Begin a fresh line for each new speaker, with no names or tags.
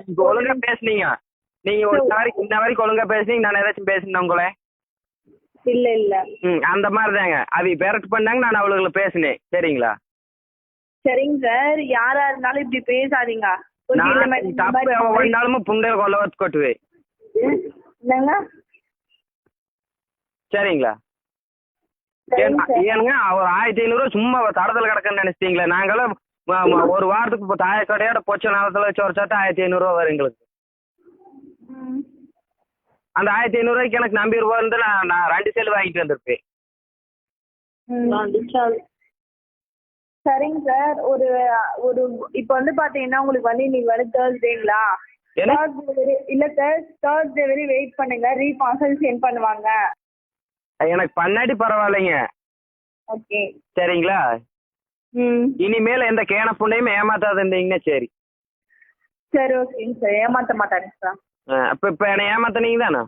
இப்போ ஒழுங்கா பேசுனீங்க. நீங்க ஒரு இந்த வரைக்கும் ஒழுங்கா பேசுனீங்க, நான் ஏதாச்சும் பேசுனேன் உங்களை?
இல்ல இல்ல.
அந்த மாதிரி தாங்க அவி பேரட் பண்ணாங்க, நான் அவளுகளை பேசினேன். சரிங்களா?
சரிங்க சார், யாரா இருந்தாலும் இப்படி பேசாதீங்க.
தப்பு அவன் ஒன்னாலும் புண்டையில கொல்ல வச்சு கொட்டுவேன்.
என்னங்க?
சரிங்களா? ஏனுங்க ஒரு 1500 சும்மா தடத்துல கிடக்குன்னு நினைச்சிட்டீங்களா? நாங்களும் ஒரு வாரத்துக்கு இப்போ தாய கடையோட பொச்ச நேரத்தில் வச்சு ஒரு சட்டை 1500 வரும் எங்களுக்கு. அந்த 1500 எனக்கு நம்பி ரூபாய் நான் 2 சேல் வாங்கிட்டு வந்திருப்பேன்.
சரிங்க சார், ஒரு ஒரு இப்போ பாத்தீங்கன்னா உங்களுக்கு இன்னைக்கு தேர்ஸ்டேங்களா? இல்ல சார், தேர்ஸ்டே வரை வெயிட் பண்ணுங்க, ரீபார்சல் சென்ட் பண்ணுவாங்க.
எனக்கு பண்ணாடி பரவாயில்லைங்க.
ஓகே
சரிங்களா? இனிமேல் எந்த கேன புண்ணையும் ஏமாத்தாது இருந்தீங்கன்னா சரி.
சரி ஓகேங்க சார், ஏமாத்த மாட்டாங்க சார்.
அப்ப இப்ப என்ன ஏமாத்தனீங்க தானே?